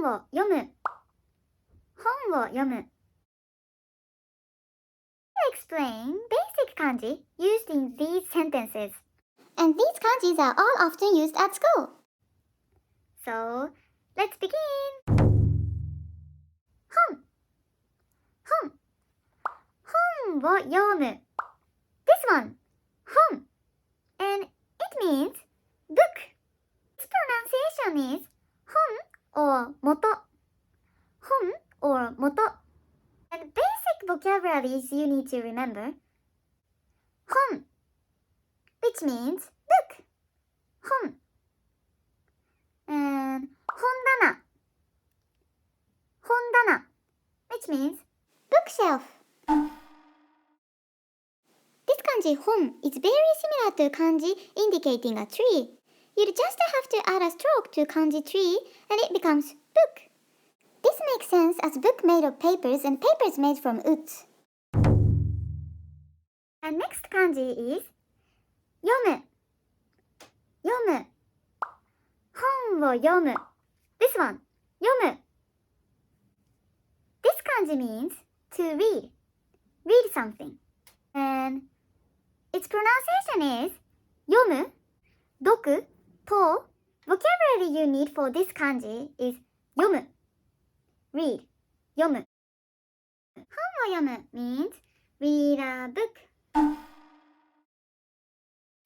本を読む。本を読む。Explain basic kanji used in these sentences. And these kanjis are all often used at school. So, let's begin. 本を読む。This one, 本 and it means book. Its pronunciation is 本 or 元。本 or 元。And basic vocabularies you need to remember. 本 which means book. 本 and 本棚 which means Bookshelf. This kanji 本 is very similar to kanji indicating a tree. You just have to add a stroke to kanji tree and it becomes book. This makes sense as book made of papers and papers made from wood. And next kanji is 読む。本を読む。This one, 読む。This kanji means to read something. And its pronunciation is 読む、読くと vocabulary you need for this kanji is 読む、read, 読む。本を読む means read a book.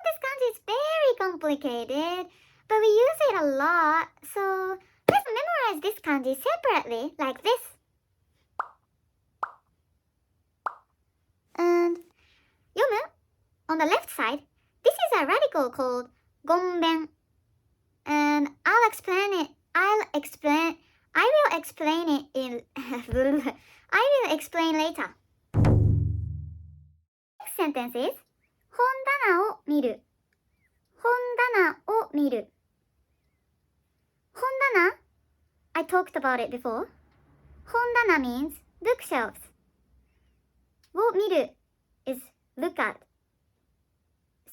This kanji is very complicated, but we use it a lot, so let's memorize this kanji separately like this. And 読む on the left side, this is a radical called Gonben. And I will explain it in I will explain later. Next sentence is 本棚を見る。本棚を見る。本棚 I talked about it before. 本棚 means bookshelves. を見る is look at.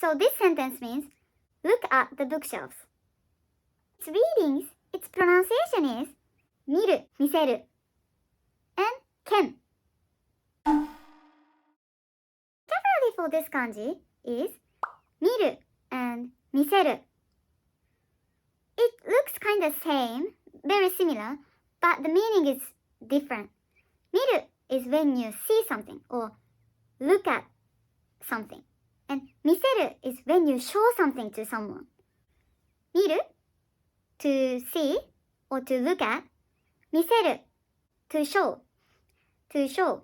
So this sentence means look at the bookshelves. Its readings, its pronunciation is 見る、見せる and 見。Vocabulary for this kanji is 見る and 見せる. It looks kind of same, very similar, but the meaning is different. 見る is when you see something or look at something. And 見せる is when you show something to someone. 見る to see or to look at. 見せる to show. To show.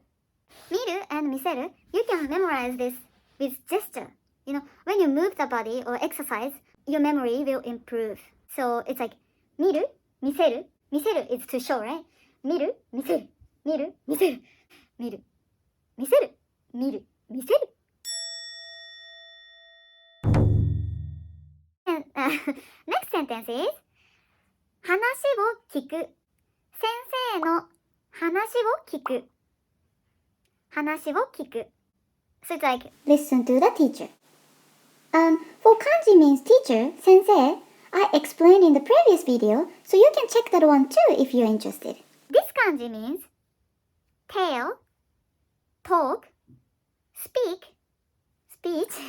見る and 見せる you can memorize this with gesture. You know, when you move the body or exercise, your memory will improve. So it's like 見る 見せる 見せる is to show, right? 見る 見せる 見る 見せる 見る 見せる 見る 見せる And, next sentence is 話を聞く。先生の話を聞く。話を聞く。So it's like Listen to the teacher. For kanji means teacher, sensei, I explained in the previous video, so you can check that one too if you're interested. This kanji means tell, talk, speech. This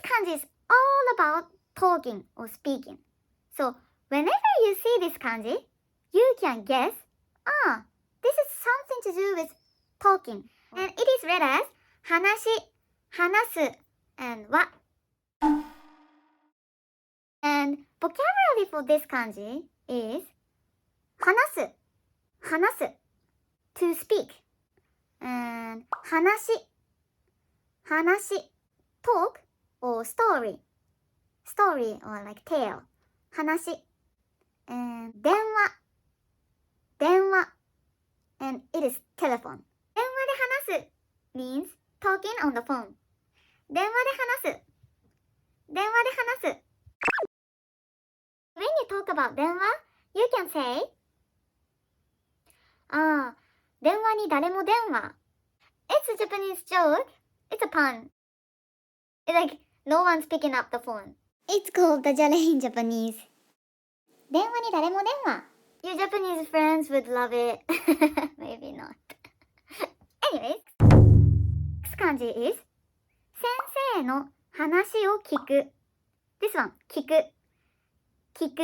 kanji is all about talking or speaking. So whenever you see this kanji, you can guess, this is something to do with talking. And it is read as 話、話す and は. And vocabulary for this kanji is 話す、話す to speak. And 話、話 talk or story. Story or like tale. 話 and 電話 電話 and it is telephone. 電話で話す means talking on the phone. 電話で話す電話で話す When you talk about 電話 you can say 電話に誰も電話 It's a Japanese joke. It's a pun. It's like no one's picking up the phone. It's called the jale in Japanese. 電話に誰も電話. Your Japanese friends would love it. Maybe not. Anyways, next kanji is 先生の話を聞く. This one, 聞く. 聞く.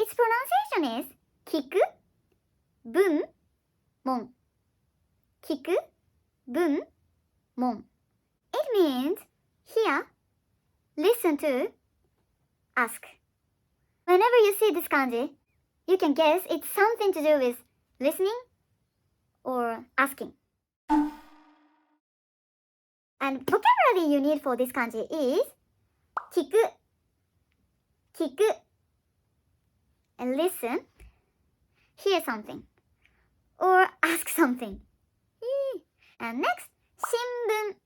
Its pronunciation is 聞く文門. 聞く文門. It means hear, listen to, ask. Whenever you see this kanji, you can guess it's something to do with listening or asking. And vocabulary you need for this kanji is 聞く 聞く and listen, hear something or ask something. And next, 新聞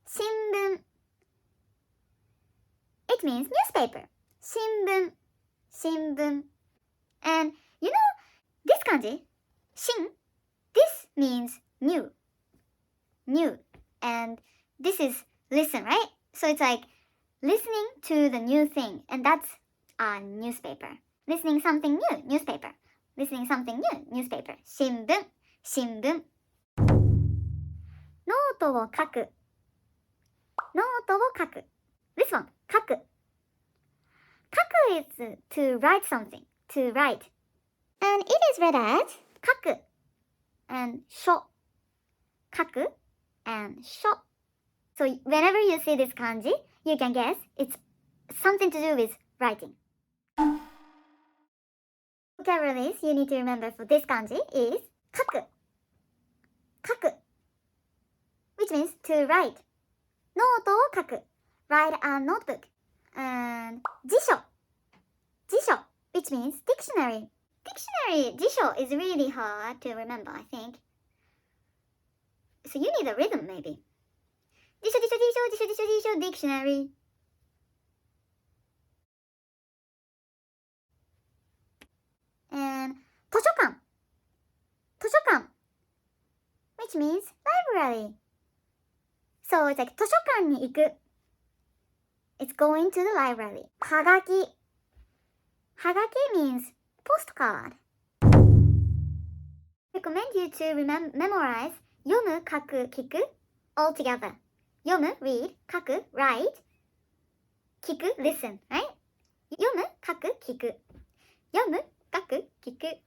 新聞 It means newspaper. 新聞 新聞 And you know this kanji, 新 this means new. New. And this is listen, right? So it's like listening to the new thing. And that's a newspaper. Listening something new, newspaper. Listening something new, newspaper. 新聞新聞ノートを書くノートを書く This one, 書く書く is to write something. To write. And it is read as 書く and 書書く and 書 So whenever you see this kanji, you can guess it's something to do with writing. Vocabularies you need to remember for this kanji is 書く書く which means to write. ノートを書く write a notebook. And 辞書辞書 which means dictionary. Dictionary 辞書 is really hard to remember, I think. So you need a rhythm maybe. 辞書辞書辞書辞書辞書辞書 dictionary. And 図書館図書館 which means library. So it's like 図書館に行く It's going to the library. はがきはがき means postcard. Recommend you to memorize 読む、書く、聞く all together. 読む、read, 書く、write, 聞く、listen, right? 読む、書く、聞く読む、書く、聞く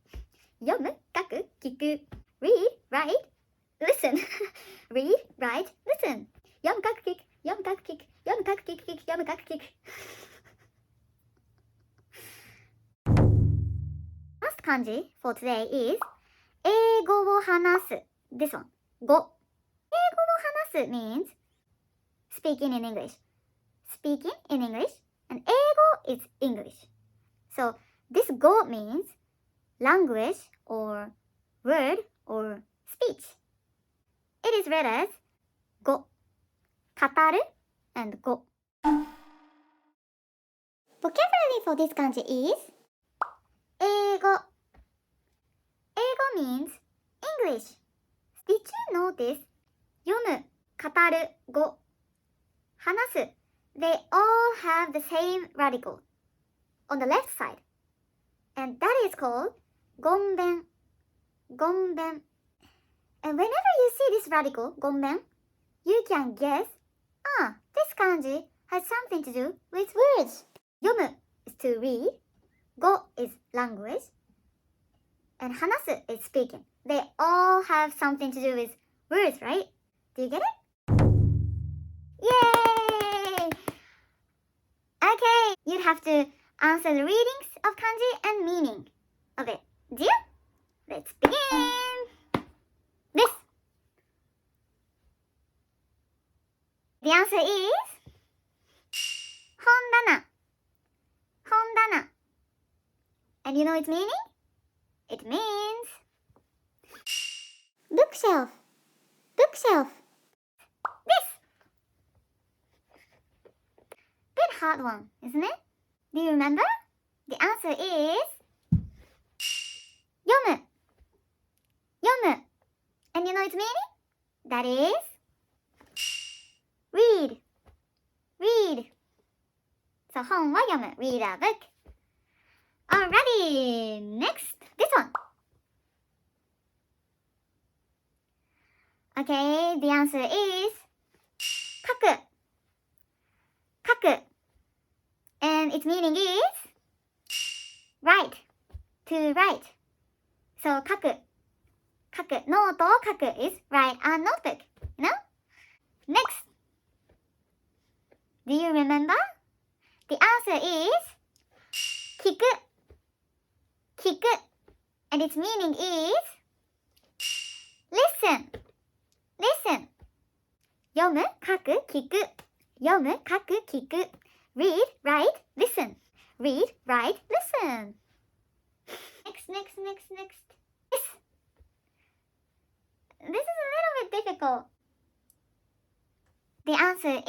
読む、書く、聞く read, write, listen read, write, listen 読む、書く、聞く読む、書く、聞く読む、書く、聞く読む、書く、聞くLast kanji for today is 英語を話す This one 語英語を話す means speaking in English Speaking in English and 英語 is English So this 語 means language or word or speech It is read as 語語る and 語 vocabulary for this kanji is 英語英語 means English Did you notice 読む、語る、語話す They all have the same radical on the left side and that is called Gonben Gonben And whenever you see this radical, Gonben, you can guess, this kanji has something to do with words. 読む is to read, 語 is language, and 話す is speaking. They all have something to do with words, right? Do you get it? Yay! Okay, you have to answer the readings of kanji and meaning of it. Do you? Let's begin! This. The answer is 本棚本棚 And you know its meaning? It means bookshelf bookshelf this. Bit hard one, isn't it? Do you remember? The answer is 読む読む And you know its meaning? That is read read So 本は読む read a book Alrighty, next Okay, the answer is 書く and its meaning is write, to write. So 書くノートを書く is write a notebook, you know? Next, do you remember? The answer is 聞く and its meaning is listen. 読む、書く、聞く。読む、書く、聞く。Read, write, listen. Read, write, listen. Next. This is a little bit difficult. The answer is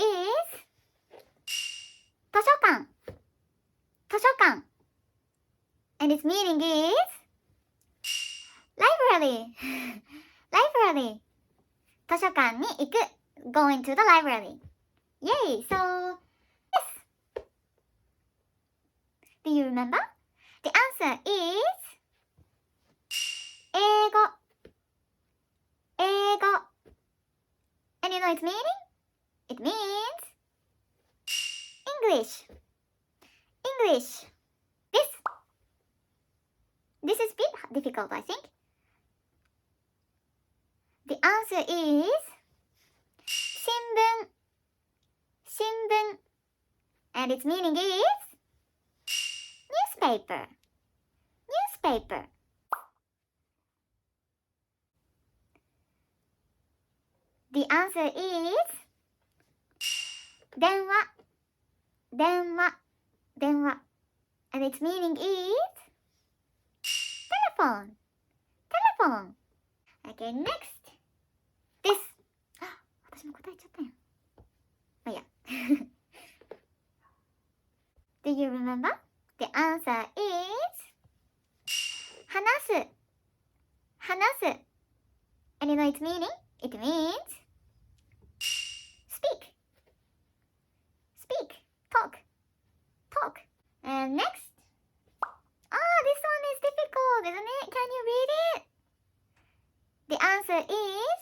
図書館 and its meaning is library. 図書館に行く going to the library. Yay! So, yes. Do you remember? The answer is 英語 and you know its meaning? It means English. This is a bit difficult, I think. The answer is 新聞 and its meaning is newspaper. The answer is 電話 and its meaning is telephone. Okay, next. This. 私も答えちゃったよ。まあいいや。Do you remember? The answer is 話す and you know its meaning? It means speak. Talk. And next. This one is difficult, isn't it? Can you read it? The answer is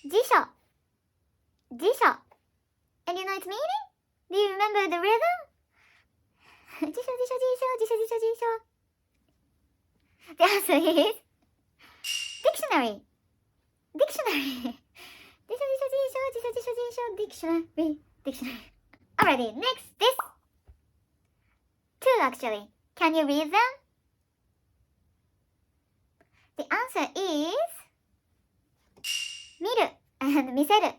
辞書 and you know its meaning? Do you remember the rhythm? 辞書 The answer is dictionary. Dictionary. Alrighty, next this. Two actually. Can you read them? The answer is 見る and 見せる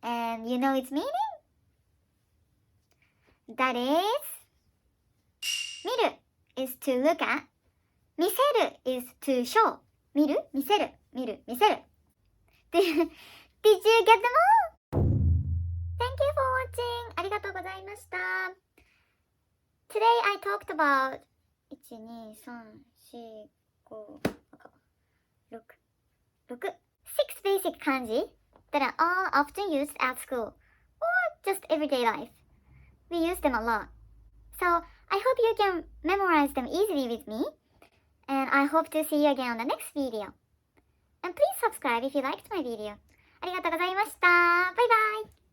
and you know its meaning? That is 見る is to look at 見せる is to show 見る見せる Did you get them all? Thank you for watching ありがとうございました Today I talked about 1, 2, 3, 4, 5, 6 basic kanji that are all often used at school or just everyday life. We use them a lot. So I hope you can memorize them easily with me. And I hope to see you again on the next video. And please subscribe if you liked my video. ありがとうございました。バイバイ。